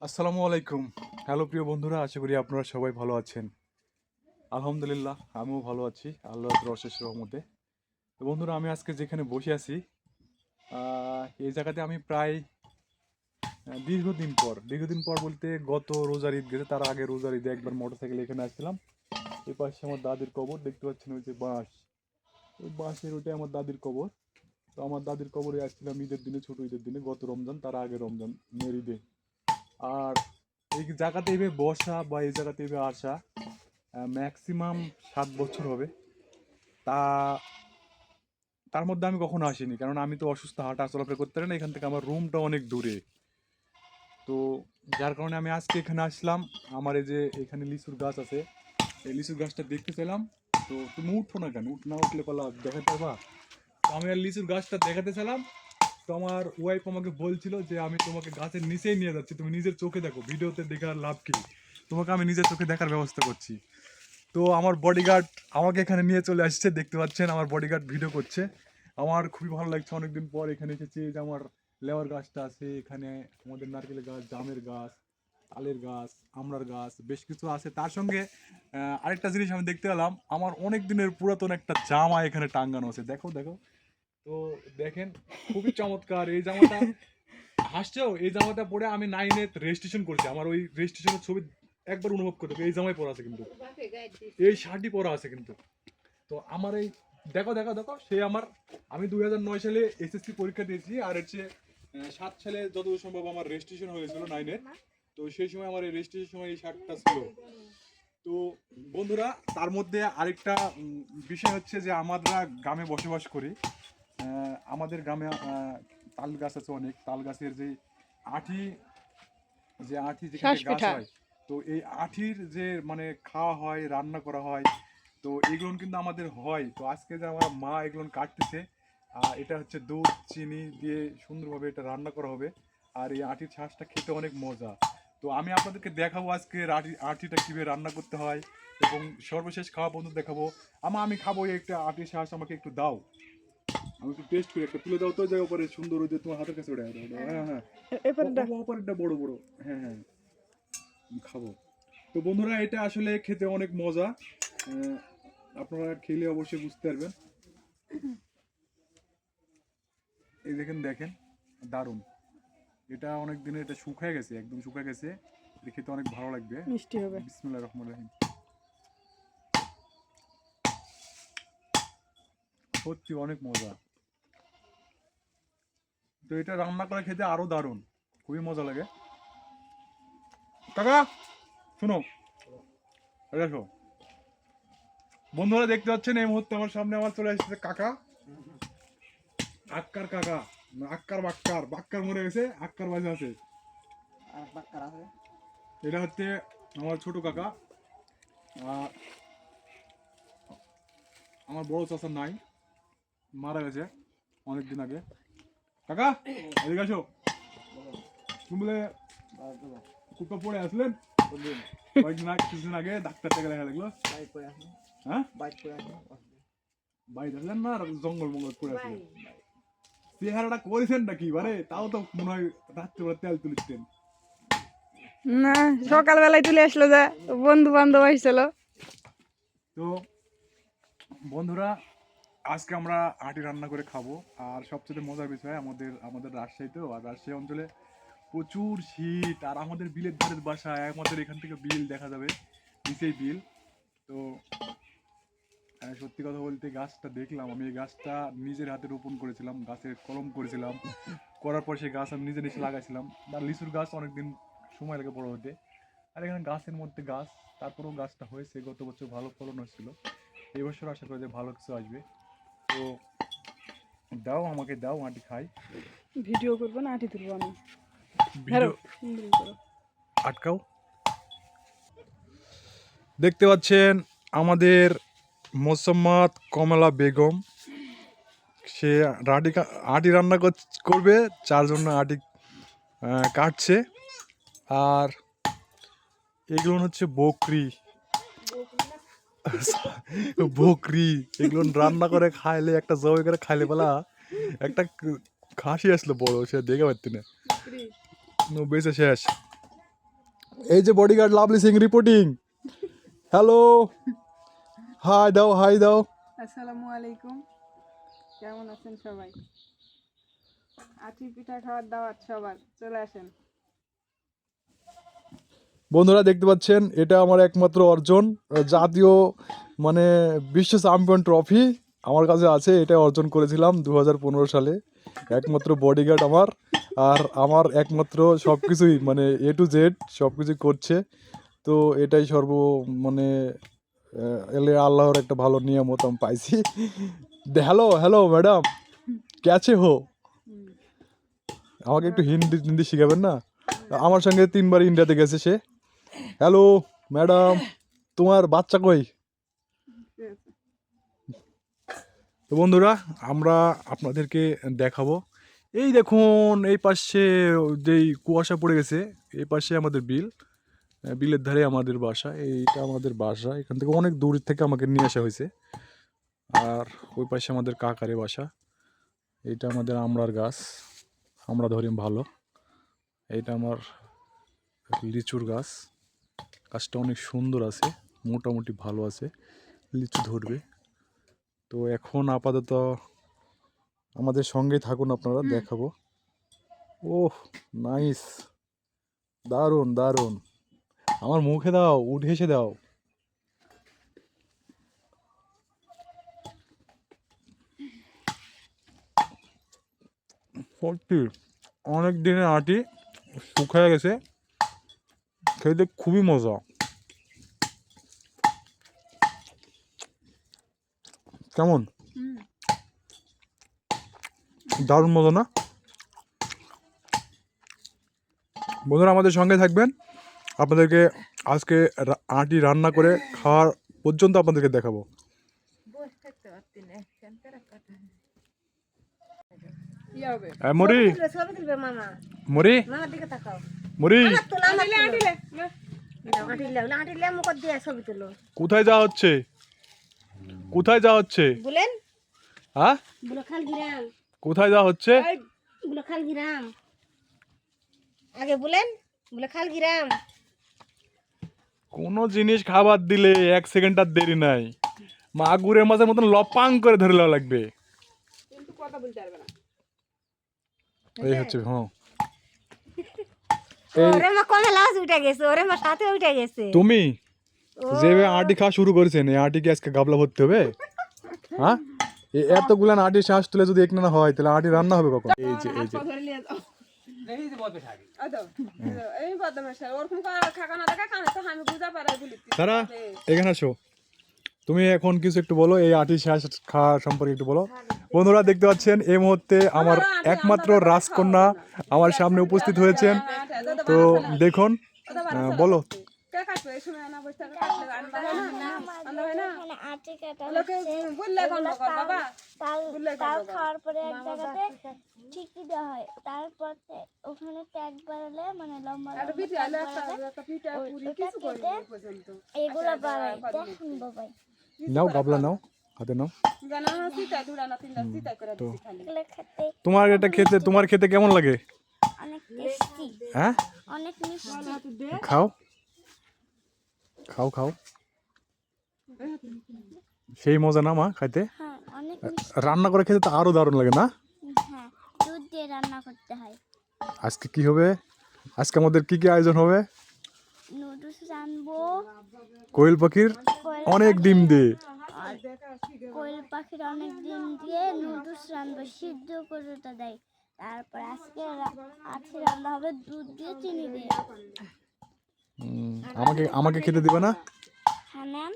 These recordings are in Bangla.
আসসালামু আলাইকুম। হ্যালো প্রিয় বন্ধুরা, আশা করি আপনারা সবাই ভালো আছেন। আলহামদুলিল্লাহ আমিও ভালো আছি আল্লাহর অশেষ রহমতে। তো বন্ধুরা, আমি আজকে যেখানে বসে আছি এই জায়গাতে আমি প্রায় দীর্ঘদিন পর বলতে গত রোজার ঈদ গেছে, তার আগে রোজার ঈদে একবার মোটরসাইকেল এখানে আসছিলাম। এই পাশে আমার দাদির কবর দেখতে পাচ্ছেন, ওই যে বাঁশ, ওই বাঁশের ওইটাই আমার দাদির কবর। তো আমার দাদির কবরে আসছিলাম ঈদের দিনে, ছোট ঈদের দিনে, গত রমজান, তার আগে রমজান ঈদে। আর এই জায়গাতে এভাবে বসা বা এই জায়গাতে এভাবে আসা ম্যাক্সিমাম 7 বছর হবে। তা তার মধ্যে আমি কখনো আসিনি, কারণ আমি তো অসুস্থ, হাঁটা চলাফেরা করতে পারি না, এখান থেকে আমার রুমটা অনেক দূরে। তো যার কারণে আমি আজকে এখানে আসলাম। আমার এই যে এখানে লিচুর গাছ আছে, এই লিচুর গাছটা দেখতে চাইলাম। তো তুমি উঠো না কেন? না উঠলে পালা দেখাতে পারবা? তো আমি আর লিচুর গাছটা দেখাতে চাইলাম। তো আমার ওয়াইফ আমাকে বলছিল যে আমি তোমাকে গাছের নিচেই নিয়ে যাচ্ছি, তুমি নিজের চোখে দেখো, ভিডিওতে দেখার লাভ কি, তোমাকে আমি নিজের চোখে দেখার ব্যবস্থা করছি। তো আমার বডিগার্ড আমাকে এখানে নিয়ে চলে আসছে, দেখতে পাচ্ছেন আমার বডিগার্ড ভিডিও করছে। আমার খুবই ভালো লাগছে, অনেকদিন পর এখানে এসেছি। যে আমার লেওয়ার গাছটা আছে এখানে, আমাদের নারকেলের গাছ, জামের গাছ, তালের গাছ, আমড়ার গাছ, বেশ কিছু আছে। তার সঙ্গে আরেকটা জিনিস আমি দেখতে পেলাম, আমার অনেক দিনের পুরাতন একটা জামা এখানে টাঙ্গানো আছে, দেখো দেখো। তো দেখেন, খুবই চমৎকার এই জামাটা। হাসছেও, এই জামাটা পরে আমি 9-এ রেজিস্ট্রেশন করেছি। আমার ওই রেজিস্ট্রেশনের ছবি একবার অনুভব করতে হবে, এই জামাই পরা আছে কিন্তু, এই শার্টই পরা আছে কিন্তু। তো আমার এই দেখো দেখো দেখো, সে আমার, আমি 2009 সালে এসএসসি পরীক্ষা দিয়েছি, আর হচ্ছে 7 সালে যতদূর সম্ভব আমার রেজিস্ট্রেশন হয়েছিল 9-এর। তো সেই সময় আমার এই রেজিস্ট্রেশন সময় এই শার্টটা ছিল। তো বন্ধুরা, তার মধ্যে আরেকটা বিষয় হচ্ছে যে আমরা গ্রামে বসবাস করি। আমাদের গ্রামে তাল গাছ আছে অনেক, তাল গাছের যে আঠি, যে আঠি যেখানে গাছ হয়, তো এই আঠির যে মানে খাওয়া হয়, রান্না করা হয়, তো এগুলো কিন্তু আমাদের হয়। তো আজকে যে আমার মা এগুলো কাটতেছে, এটা হচ্ছে দুধ চিনি দিয়ে সুন্দরভাবে এটা রান্না করা হবে। আর এই আঠির ছাঁচটা খেতে অনেক মজা। তো আমি আপনাদেরকে দেখাবো আজকে আঠিটা কীভাবে রান্না করতে হয়, এবং সর্বশেষ খাওয়া পর্যন্ত দেখাবো। আমি খাবো, এই একটা আঠির ছাঁচ আমাকে একটু দাও, আমি একটু টেস্ট করি, একটা তুলে দাও তো, যাই ওপরে সুন্দর, ওই যে তোমার হাতের কাছে ওটা দাও। হ্যাঁ হ্যাঁ, ওপরেরটা বড় বড়, হ্যাঁ হ্যাঁ, খাবো। তো বন্ধুরা, এটা আসলে খেতে অনেক মজা, আপনারা খেলে অবশ্যই বুঝতে পারবেন। এই দেখেন দেখেন, দারুণ। এটা অনেক দিনের, এটা শুকিয়ে গেছে, একদম শুকিয়ে গেছে। এটা খেতে অনেক ভালো লাগবে, মিষ্টি হবে। বিসমিল্লাহির রহমানির রহিম। সত্যি অনেক মজা। তো এটা রান্না করে খেতে আরো দারুণ, খুবই মজা লাগে। কাকা শোনো, দেখো বন্ধুরা, দেখতে পাচ্ছেন এই মুহূর্তে আমার সামনে আমার চলে আসছে কাকা, আক্কার কাকা, আক্কার বাক্কার, বাক্কার মরে গেছে, আক্কার বাজে আছে। এটা হচ্ছে আমার ছোট কাকা। আর আমার বড় চাচা নাই, মারা গেছে অনেকদিন আগে। কাকা এদিকে আসো, তুমি বলে কুপা পড়ে আসলেন কয়েকদিন আগে, কিছুদিন আগে ডাক্তার থেকে দেখা লাগলো। হ্যাঁ, বাইরে আসলেন না, জঙ্গল মঙ্গল পড়ে আসলেন। চেহারাটা করেছেন নাকি বারে, তাও তো মনে হয় রাত্রিবেলা তেল তুলিতেন না, সকালবেলায় তুলে আসলো, যে বন্ধু বান্ধব আসছিল। তো বন্ধুরা, আজকে আমরা আটি রান্না করে খাবো। আর সবচেয়ে মজার বিষয়, আমাদের আমাদের রাজশাহী, তো আর রাজশাহী অঞ্চলে প্রচুর শীত। আর আমাদের বিলের ধারের বাসায়, আমাদের এখান থেকে বিল দেখা যাবে, নিচেই বিল। তো সত্যি কথা বলতে, গাছটা দেখলাম আমি, এই গাছটা নিজের হাতে রোপণ করেছিলাম, গাছের কলম করেছিলাম, করার পর সেই গাছ আমি নিজে নিজে লাগাইছিলাম। আর লিচুর গাছ অনেকদিন সময় লাগে বড় হতে। আর এখানে গাছের মধ্যে গাছ, তারপরেও গাছটা হয়েছে, গত বছর ভালো ফলন হচ্ছিল, এই বছর আশা করি যে ভালো কিছু আসবে। তো দাও, আমাকে দাও, আটি খাই। ভিডিও করবো না, আটি তুলবো আমি। ভিডিও আটকাও। দেখতে পাচ্ছেন আমাদের মোসাম্মদ কমলা বেগম, সে আটি রান্না করবে, 4 জন্য আটি কাটছে। আর এগুলো হচ্ছে বকরি, বকরি, এগুলো রান্না করে খাইলে, একটা জবাই করে খাইলে বলা, একটা খাসি আসলো বড়, সে দেখে পারতি না, বেঁচে শেষ। এই যে bodyguard lovely Singh reporting. Hello, hi দাও, হাই দাও। আসসালামু আলাইকুম, কেমন আছেন সবাই? আটি পিঠা খাওয়ার দাওয়াত সবার, চলে আসেন। বন্ধুরা দেখতে পাচ্ছেন, এটা আমার একমাত্র অর্জন, জাতীয় মানে বিশ্ব চ্যাম্পিয়ন ট্রফি আমার কাছে আছে। এটা অর্জন করেছিলাম 2015 সালে। একমাত্র বডিগার্ড আমার, আর আমার একমাত্র সব কিছুই মানে A to Z সব কিছুই করছে। তো এটাই মানে এলে আল্লাহর একটা ভালো নিয়ামত আমি পাইছি। হ্যালো হ্যালো ম্যাডাম, ক্যাচে হো। আমাকে একটু হিন্দি হিন্দি শিখাবেন না? আমার সঙ্গে 3বার ইন্ডিয়াতে গেছে সে। হ্যালো ম্যাডাম, তোমার বাচ্চা কই? তো বন্ধুরা, আমরা আপনাদেরকে দেখাবো। এই দেখুন, এই পাশে যেই কুয়াশা পড়ে গেছে, এই পাশে আমাদের বিল। বিলের ধারে আমাদের বাসা। এইটা আমাদের বাসা, এখান থেকে অনেক দূর থেকে আমাকে নিয়ে আসা হয়েছে। আর ওই পাশে আমাদের কাকারে বাসা। এইটা আমাদের আমড়ার গাছ, আমরা ধরি ভালো। এইটা আমার লিচুর গাছ, গাছটা অনেক সুন্দর আছে, মোটামুটি ভালো আছে, লিচু ধরবে। তো এখন আপাতত আমাদের সঙ্গেই থাকুন, আপনারা দেখাবো। ওহ নাইস, দারুণ দারুণ। আমার মুখে দাও, উঠে এসে দাও। সত্যি অনেক দিনের আটি শুকিয়ে গেছে, খেতে খুবই মজা। কেমন? দারুণ মজা না? বন্ধুরা আমাদের সঙ্গে থাকবেন, আপনাদেরকে আজকে আটি রান্না করে খাওয়ার পর্যন্ত আপনাদেরকে দেখাবো। মরি মরি মরি, কোথায় যাওয়া হচ্ছে? কোথায় যাওয়া হচ্ছে? হ্যাঁ, কোথায় যাওয়া হচ্ছে? আগে বলেন খাল গিরাম। কোনো জিনিস খাবার দিলে 1 সেকেন্ড আর দেরি নাই, মাগুরের মাছের মতন লপাং করে ধরে লওয়া লাগবে। কিন্তু কথা বলতে পারবে না। এই হচ্ছে হ্যাঁ। ওরে মা কমে লাশ উঠে গেছে, ওরে মা সাথে উঠে গেছে। তুমি যেভাবে আটি খাওয়া শুরু করেছেন, এই আটি কি আজকে গাবলা ভরতে হবে? হ্যাঁ, এতগুলান আটি শ্বাস তুলে যদি এক না হয়, তাহলে আটি রান্না হবে কখন? এই যে এই যে তারা এখানে আসো, তুমি এখন কিছু একটু বলো এই আটি শ্বাস খাওয়া সম্পর্কে একটু বলো। বন্ধুরা দেখতে পাচ্ছেন, এই মুহূর্তে আমার একমাত্র রাজকন্যা আমার সামনে উপস্থিত হয়েছেন। তো দেখুন, বলো। তাল খাওয়ার পরে এক জায়গাতে ঠিকই দেওয়া হয়, তারপর ওখানে ট্যাগ বাড়ালে মানে লম্বা এগুলো বাড়ায়। দেখুন বাবাই, নাও গাবলা নাও, হাতে নাও। তো এগুলো খেতে তোমার এটা খেতে, তোমার খেতে কেমন লাগে? অনেক টেস্টি, হ্যাঁ, অনেক মিষ্টি। খাও খাও খাও, সেই মজা না মা খাইতে? হ্যাঁ অনেক মিষ্টি। রান্না করে খেতে তো আরো দারুণ লাগে না? হ্যাঁ, দুধ দিয়ে রান্না করতে হয়। আজকে কি হবে? আজকে আমাদের কি কি আয়োজন হবে? নুডলস রানবো, কোয়েল পাখির অনেক ডিম দিয়ে। কোয়েল পাখির অনেক ডিম দিয়ে নুডলস রানবো, সিদ্ধ করে ওটা দেয়। তারপর আজকে আজকে রান্না হবে দুধ দিয়ে চিনি দিয়ে। আমাকে আমাকে খেতে দিবে না? হ্যাঁ ম্যাম,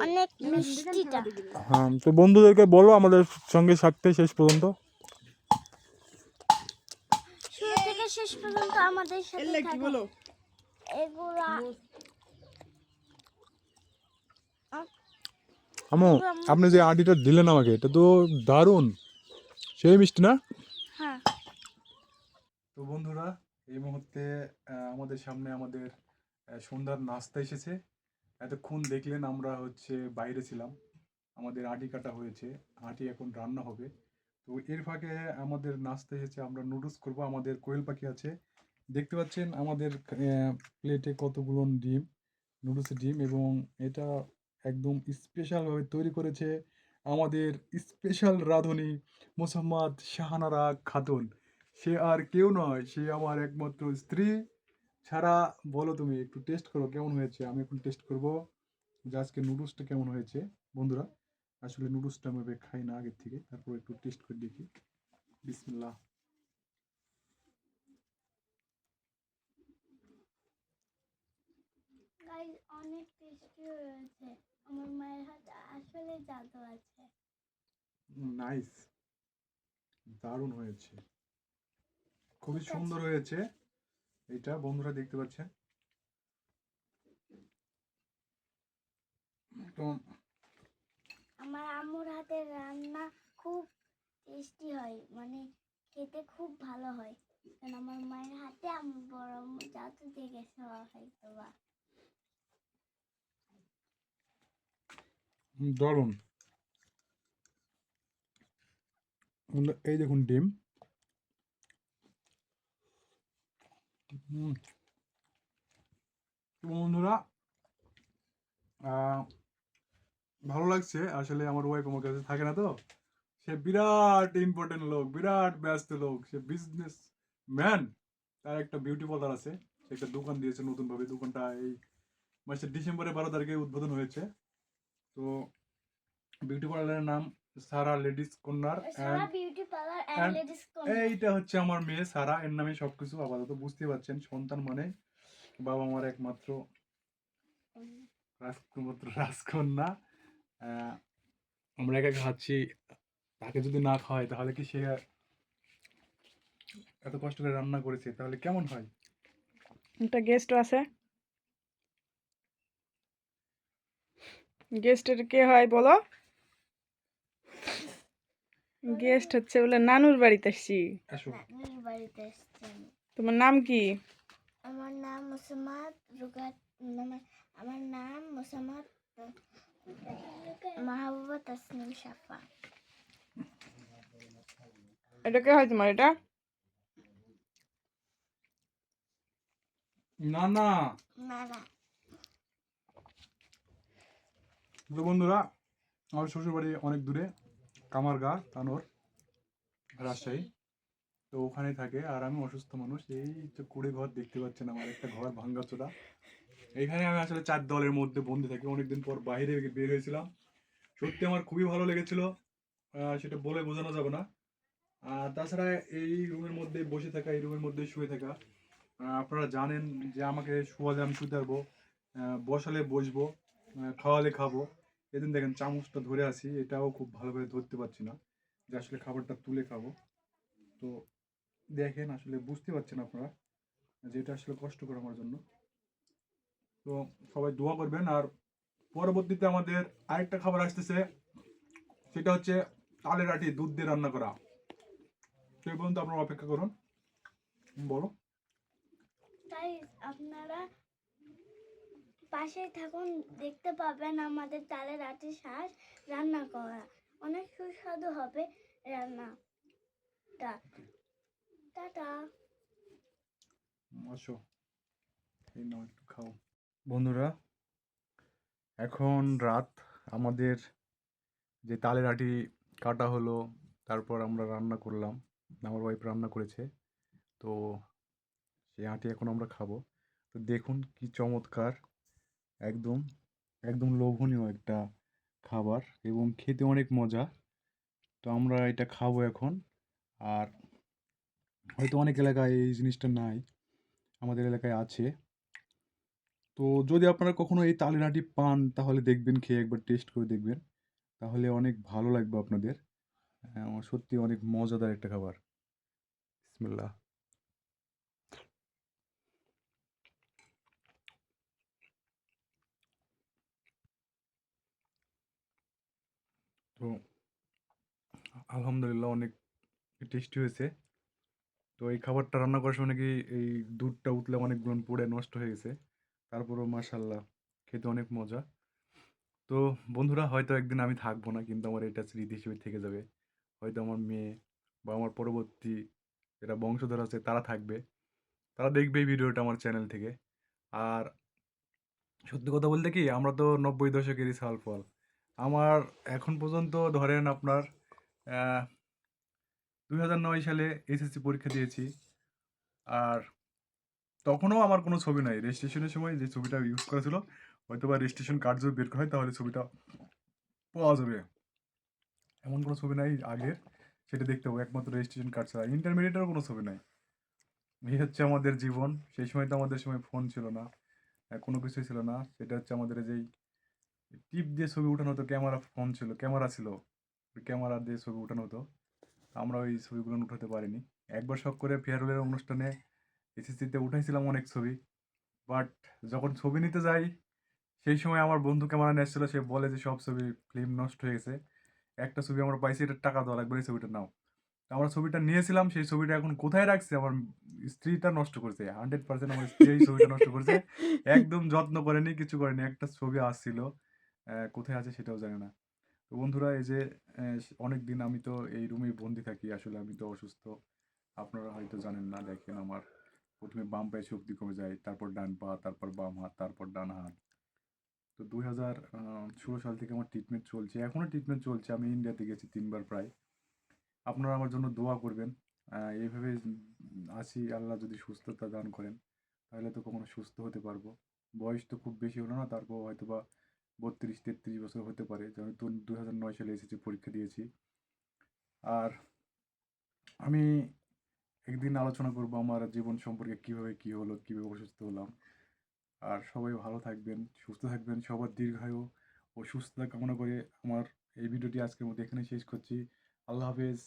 অনেক মিষ্টিটা। হ্যাঁ, তো বন্ধুদেরকে বলো আমাদের সঙ্গে থাকতে শেষ পর্যন্ত। শুরু থেকে শেষ পর্যন্ত আমাদের সাথে থাকো। এগুলা আমো, আপনি যে আটিটা দিলেন আমাকে, এটা তো দারুণ, সেই মিষ্টি না? হ্যাঁ। তো বন্ধুরা, এই মুহূর্তে আমাদের সামনে আমাদের সন্ধ্যার নাস্তা এসেছে। এতক্ষণ দেখলেন আমরা বাইরে ছিলাম, আমাদের আটি কাটা হয়েছে, আটি এখন রান্না হবে। তো এর ফাঁকে আমাদের নাস্তা এসেছে, আমরা নুডলস করব। আমাদের কোয়েল পাখি আছে, দেখতে পাচ্ছেন আমাদের প্লেটে কতগুলো ডিম, নুডলসের ডিম, এবং এটা একদম স্পেশালভাবে তৈরি করেছে আমাদের স্পেশাল রাঁধুনি মোসাম্মদ শাহানারা খাতুন। সে আর কেউ নয়, সে আমার একমাত্র স্ত্রী। ছাড়া বলো, তুমি একটু টেস্ট করো কেমন হয়েছে। আমি এখন টেস্ট করব যে আজকে নুডলসটা কেমন হয়েছে। বন্ধুরা, আসলে নুডলসটা আমি এভাবে খাই না আগের থেকে, তারপর একটু টেস্ট করে দেখি। বিসমিল্লাহ। গাইস অনেক টেস্টি হয়েছে। আমার মায়ের হাতে আসলে জাদু আছে। নাইস, দারুণ হয়েছে, খুবই ঠিক সুন্দর আছে। হয়েছে। এটা বন্ধুরা দেখতে পাচ্ছেন। তো আমার আম্মুর হাতের রান্না খুব টেস্টি হয়, মানে খেতে খুব ভালো হয়। কারণ আমার মায়ের হাতে আমার বড় আম্মু জাদু দিয়ে গেছে হয়তো বা। দারুণ। এই দেখুন ডিম। হুম, তো বন্ধুরা, আহ, ভালো লাগছে। আসলে আমার ওয়াইফ আমার কাছে থাকে না, তো সে বিরাট ইম্পর্টেন্ট লোক, বিরাট ব্যস্ত লোক, সে বিজনেস ম্যান। তার একটা বিউটি পার্লার আছে, সে একটা দোকান দিয়েছে নতুন ভাবে। দোকানটা এই মাসের ডিসেম্বরের 12 তারিখে উদ্বোধন হয়েছে। তো বিউটি পার্লারের নাম Sara ladies corner Sara and beauty parlour and and ladies corner. এইটা হচ্ছে আমার মেয়ে সারা, এর নামে সবকিছু। আপাতত বুঝতে পারছেন, সন্তান মানে বাবা আমার একমাত্র রাজকন্যা। আহ, আমরা একা খাচ্ছি, তাকে যদি না খাওয়াই তাহলে কি সে এত কষ্ট করে রান্না করেছে তাহলে কেমন হয়? একটা গেস্টও আছে। গেস্টের কে হয় বলো? গেস্ট হচ্ছে বলে নানুর বাড়িতে আসছি। আসো। নানির বাড়িতে এসেছেন। তোমার নাম কি? আমার নাম মুসাম্মদ রুগাত। আমার নাম মুসাম্মদ মাহবুবা তাসনিম শাফা। এটা কে হয় তোমার? এটা না না। নানা। তো বন্ধুরা, আমার শ্বশুর বাড়ি অনেক দূরে, কামারগা তানোর, রাজশাহী। তো ওখানে থাকে, আর আমি অসুস্থ মানুষ। এই যে কুড়ে ঘর দেখতে পাচ্ছেন, আমার একটা ঘর ভাঙ্গাচোরা। এখানে আমি আসলে 4 দেওয়ালের মধ্যে বন্দি থাকি। অনেকদিন পর বাইরে বের হয়েছিলাম, সত্যি আমার খুবই ভালো লেগেছিল। সেটা বলে বোঝানো যাবে না। আর তাছাড়া এই রুমের মধ্যে বসে থাকা, এই রুমের মধ্যে শুয়ে থাকা, আপনারা জানেন যে আমাকে শোয়ালে আমি শুতে পারবো, বসালে বসবো, খাওয়ালে খাবো। এদিন দেখেন চামচটা ধরে আছি, এটাও খুব ভালোভাবে ধরতে পারছি না যে আসলে খাবারটা তুলে খাবো। তো দেখেন, আসলে বুঝতে পারছেন আপনারা যে এটা আসলে কষ্টকর আমার জন্য। তো সবাই দোয়া করবেন। আর পরবর্তীতে আমাদের আরেকটা খাবার আসতেছে, সেটা হচ্ছে তালের আটি দুধ দিয়ে রান্না করা। সেই পর্যন্ত আপনারা অপেক্ষা করুন। বলো। তাই আপনারা পাশেই থাকুন, দেখতে পাবেন আমাদের তালের আটির শাঁস রান্না করা। অনেক সুস্বাদু হবে রান্নাটা। টাটা। আসো, এই নাও একটু খাও। বন্ধুরা, এখন রাত। আমাদের যে তালের আটি কাটা হলো, তারপর আমরা রান্না করলাম, আমার ওয়াইফ রান্না করেছে। তো সেই আটি এখন আমরা খাবো। তো দেখুন কি চমৎকার, একদম একদম লোভনীয় একটা খাবার, এবং খেতে অনেক মজা। তো আমরা এটা খাবো এখন। আর হয়তো অনেক এলাকায় এই জিনিসটা নাই, আমাদের এলাকায় আছে। তো যদি আপনারা কখনো এই তালের আটি পান তাহলে দেখবেন, খেয়ে একবার টেস্ট করে দেখবেন, তাহলে অনেক ভালো লাগবে আপনাদের। আমার সত্যি অনেক মজাদার একটা খাবার। বিসমিল্লাহ। তো আলহামদুলিল্লাহ, অনেক টেস্টি হয়েছে। তো এই খাবারটা রান্না করার সময় নাকি এই দুধটা উতলে অনেকগুলো পুড়ে নষ্ট হয়ে গেছে, তারপরেও মাশাল্লাহ খেতে অনেক মজা। তো বন্ধুরা, হয়তো একদিন আমি থাকবো না, কিন্তু আমার এটা স্মৃতি হিসেবে থেকে যাবে। হয়তো আমার মেয়ে বা আমার পরবর্তী যারা বংশধর আছে তারা থাকবে। তারা দেখবে এই ভিডিওটা আমার চ্যানেল থেকে। আর সত্যি কথা বলতে কি, আমরা তো 90 দশকেরই ছালপল। আমার এখন পর্যন্ত ধরেন আপনার 2009 সালে এসএসসি পরীক্ষা দিয়েছি। আর তখনও আমার কোনো ছবি নাই। রেজিস্ট্রেশনের সময় যে ছবিটা ইউজ করা ছিল, হয়তোবা রেজিস্ট্রেশন কার্ড যদি বের করা হয় তাহলে ছবিটা পাওয়া যাবে। এমন কোনো ছবি নাই আগের, সেটা দেখতে হবে একমাত্র রেজিস্ট্রেশন কার্ড ছাড়া। ইন্টারমিডিয়েটেরও কোনো ছবি নাই। এই হচ্ছে আমাদের জীবন। সেই সময় তো আমাদের সময় ফোন ছিল না, কোনো কিছুই ছিল না। সেটা হচ্ছে আমাদের যেই টিপ দিয়ে ছবি উঠানো হতো, ক্যামেরা ফোন ছিল, ক্যামেরা ছিল, ওই ক্যামেরা দিয়ে ছবি উঠানো হতো। আমরা ওই ছবিগুলো উঠাতে পারিনি। একবার শখ করে ফেয়ারওয়েলের অনুষ্ঠানে এসএসসিতে উঠাইছিলাম অনেক ছবি। বাট যখন ছবি নিতে যাই, সেই সময় আমার বন্ধু ক্যামেরা নিয়ে এসেছিল, সে বলে যে সব ছবি ফিল্ম নষ্ট হয়ে গেছে। একটা ছবি আমরা পাইছি, এটা টাকা দেওয়া লাগবে, এই ছবিটা নাও। তো আমরা ছবিটা নিয়েছিলাম, সেই ছবিটা এখন কোথায় রাখছে, আমার স্ত্রীটা নষ্ট করেছে। 100% আমার স্ত্রী এই ছবিটা নষ্ট করেছে। একদম যত্ন করেনি, কিছু করেনি। একটা ছবি আসছিল, কোথায় আছে সেটাও জানি না। তো বন্ধুরা, এই যে অনেক দিন আমি তো এই রুমেই বন্দি থাকি। আসলে আমি তো অসুস্থ, আপনারা হয়তো জানেন না। দেখেন, আমার প্রথমে বাম পায়ে শক্তি কমে যায়, তারপর ডান পা, তারপর বাম হাত, তারপর ডান হাত। তো 2016 সাল থেকে আমার ট্রিটমেন্ট চলছে, এখনও ট্রিটমেন্ট চলছে। আমি ইন্ডিয়াতে গেছি 3 বার প্রায়। আপনারা আমার জন্য দোয়া করবেন। এইভাবে আছি, আল্লাহ যদি সুস্থতা দান করেন তাহলে তো কখনো সুস্থ হতে পারবো। বয়স তো খুব বেশি হলো না, তারপর হয়তো বা 32-33 বছর হতে পারে। যে আমি তো 2009 সালে এসেছি, পরীক্ষা দিয়েছি। আর আমি একদিন আলোচনা করবো আমার জীবন সম্পর্কে, কিভাবে কি হলো, কিভাবে অসুস্থ হলাম। আর সবাই ভালো থাকবেন, সুস্থ থাকবেন, সবার দীর্ঘায়ু ও সুস্থতা কামনা করে আমার এই ভিডিওটি আজকের মতো এখানে শেষ করছি। আল্লাহ হাফেজ।